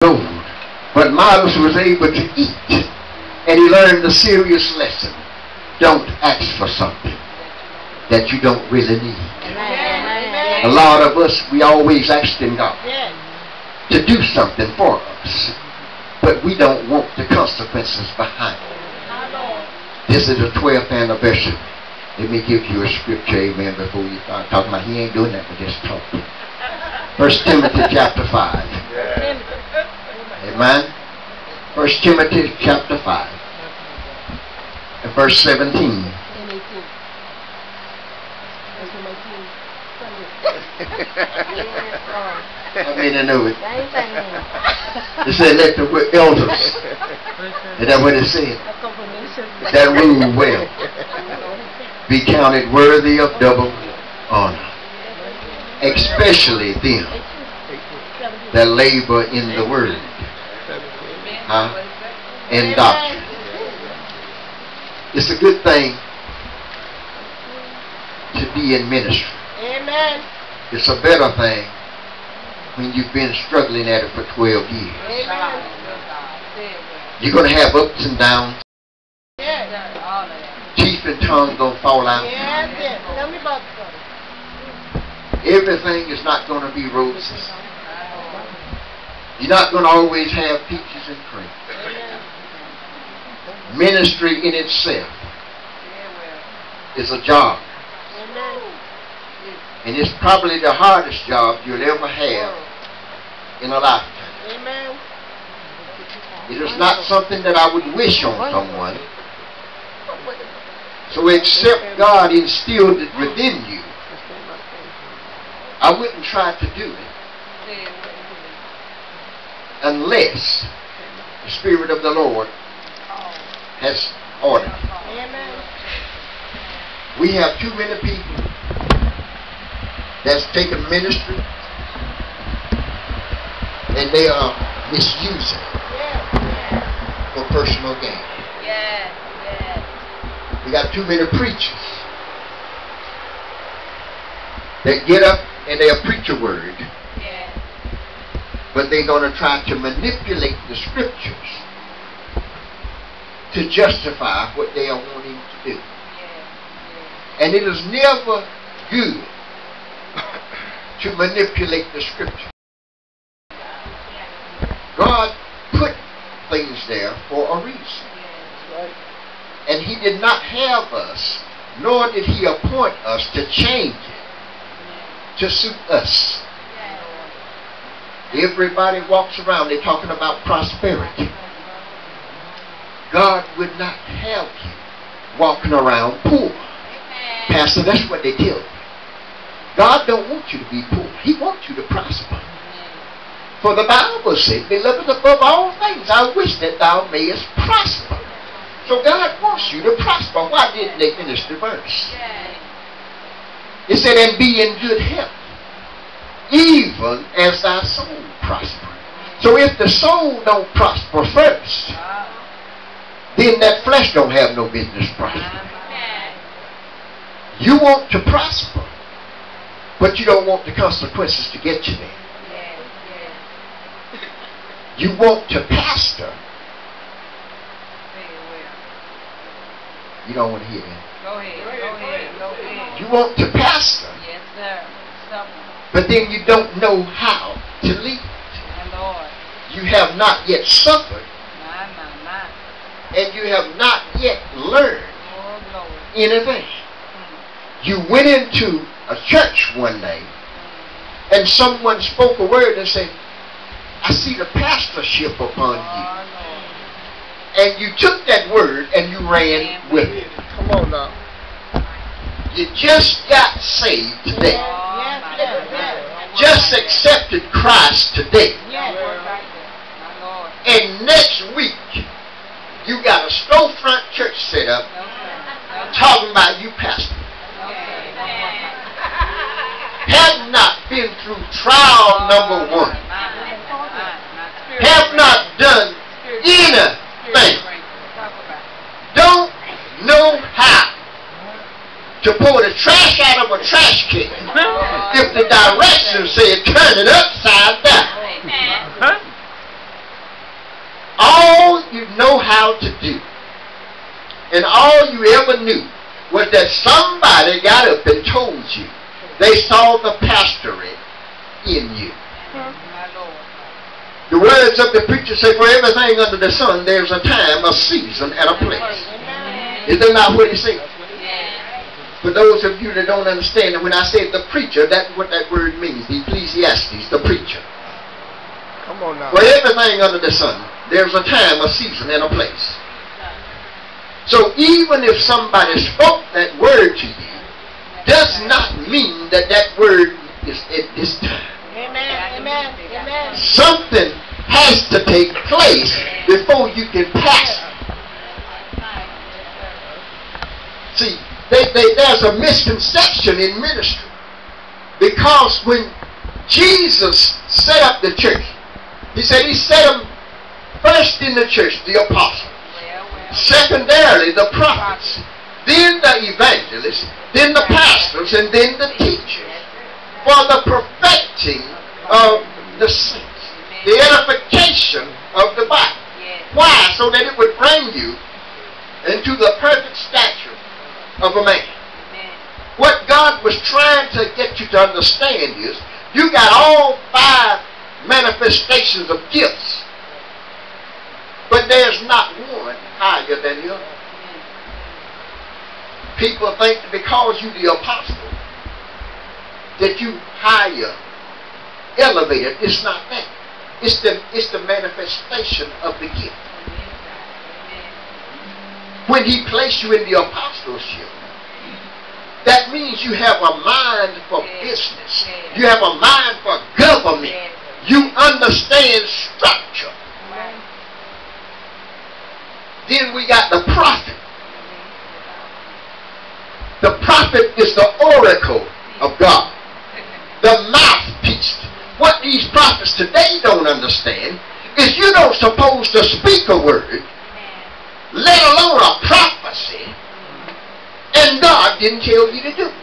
gold. But Miles was able to eat, and he learned a serious lesson. Don't ask for something that you don't really need. A lot of us, we always asking God to do something for us, but we don't want the consequences behind it. This is the 12th anniversary. Let me give you a scripture, amen, before you start talking about he ain't doing that, but just talking. 1 Timothy chapter 5. Amen. 1 Timothy chapter 5. And verse 17. I mean, I know it. It said, let the elders. Is that what it said? That rule well be counted worthy of double honor, especially them that labor in the word and doctrine. It's a good thing to be in ministry. Amen. It's a better thing when you've been struggling at it for 12 years. Amen. You're going to have ups and downs. Yes. Teeth and tongue going to fall out. Yes, yes. Tell me about that. Everything is not going to be roses. You're not going to always have peaches and cream. Ministry in itself is a job. And it's probably the hardest job you'll ever have in a lifetime. Amen. It is not something that I would wish on someone. So except God instilled it within you, I wouldn't try to do it unless the Spirit of the Lord has ordered it. Amen. We have too many people that's taken ministry and they are misusing it for personal gain. We got too many preachers that get up and they'll preach a word, but they're going to try to manipulate the scriptures to justify what they are wanting to do. And it is never good to manipulate the scripture. God put things there for a reason. And he did not have us, nor did he appoint us to change it to suit us. Everybody walks around, they're talking about prosperity. God would not have you walking around poor. Pastor, that's what they tell you. God don't want you to be poor. He wants you to prosper. For the Bible said, beloved, above all things, I wish that thou mayest prosper. So God wants you to prosper. Why didn't they finish the verse? It said, and be in good health, even as thy soul prosper. So if the soul don't prosper first, then that flesh don't have no business prospering. You want to prosper, but you don't want the consequences to get you there. You want to pastor. You don't want to hear that. Go ahead. You want to pastor. Yes, sir. But then you don't know how to lead. You have not yet suffered. And you have not yet learned anything. You went into a church one day and someone spoke a word and said, I see the pastorship upon you. And you took that word and you ran with it. Come on now. You just got saved today. Just accepted Christ today. And next week, you got a storefront church set up talking about you pastor. Have not been through trial number 1. Have not done anything. Don't know how to pull the trash out of a trash can if the directions said turn it upside down. how to do. And all you ever knew was that somebody got up and told you they saw the pastorate in you. The words of the preacher say, for everything under the sun, there's a time, a season, and a place. Is that not what he said? For those of you that don't understand it, when I said the preacher, that's what that word means. The Ecclesiastes, the preacher. Come on now. For everything under the sun, there's a time, a season, and a place. So even if somebody spoke that word to you, does not mean that that word is at this time. Amen. Amen. Amen. Something has to take place before you can pass it. See, there's a misconception in ministry. Because when Jesus set up the church, he said he set them first in the church, the apostles. Secondarily, the prophets. Then the evangelists. Then the pastors. And then the teachers. For the perfecting of the saints. The edification of the body. Why? So that it would bring you into the perfect stature of a man. What God was trying to get you to understand is you got all 5 manifestations of gifts, but there's not one higher than the other. People think that because you're the apostle that you higher, elevated. It's not that. It's the manifestation of the gift. When he placed you in the apostleship, that means you have a mind for business. You have a mind for government. You understand structure. Then we got the prophet. The prophet is the oracle of God. The mouthpiece. What these prophets today don't understand is you don't supposed to speak a word, let alone a prophecy, and God didn't tell you to do it.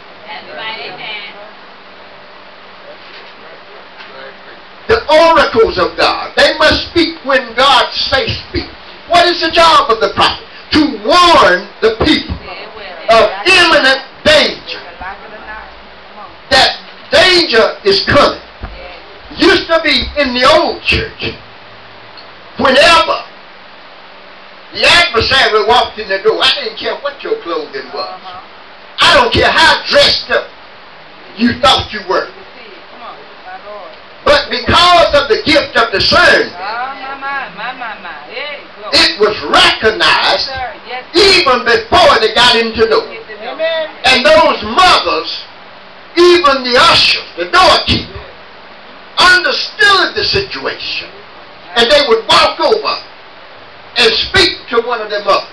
The oracles of God, they must speak when God says speak. What is the job of the prophet? To warn the people of imminent danger. That danger is coming. Used to be in the old church, whenever the adversary walked in the door, I didn't care what your clothing was. I don't care how dressed up you thought you were. But because of the gift of discernment, it was recognized even before they got into the door. And those mothers, even the ushers, the doorkeeper, understood the situation. And they would walk over and speak to one of them others.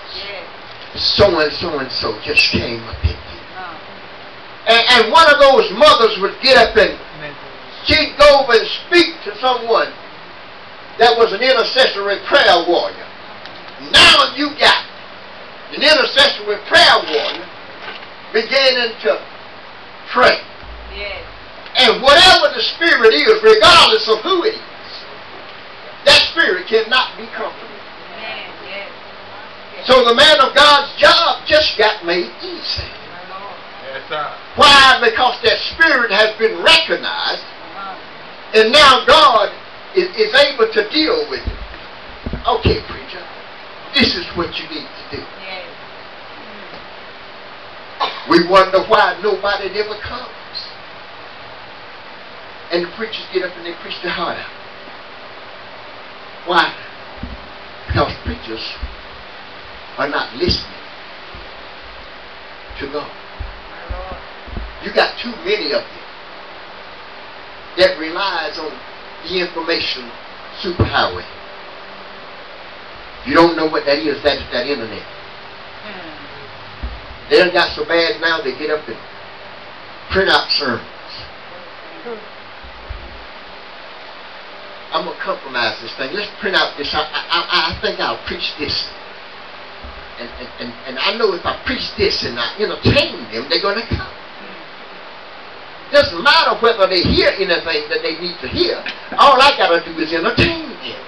So and so and so just came up here. And one of those mothers would get up and she'd go over and speak to someone that was an intercessory prayer warrior. Now you got an intercessory prayer warrior beginning to pray. And whatever the spirit is, regardless of who it is, that spirit cannot be comforted. So the man of God's job just got made easy. Why? Because that spirit has been recognized, and now God is able to deal with it. Okay, preacher, this is what you need to do. We wonder why nobody ever comes. And the preachers get up and they preach their heart out. Why? Because preachers are not listening to God. You got too many of them that relies on the information superhighway. You don't know what that is, that's that internet. They done got so bad now they get up and print out sermons. I'm going to compromise this thing. Let's print out this. I think I'll preach this. And I know if I preach this and I entertain them, they're going to come. Doesn't matter whether they hear anything that they need to hear. All I got to do is entertain them.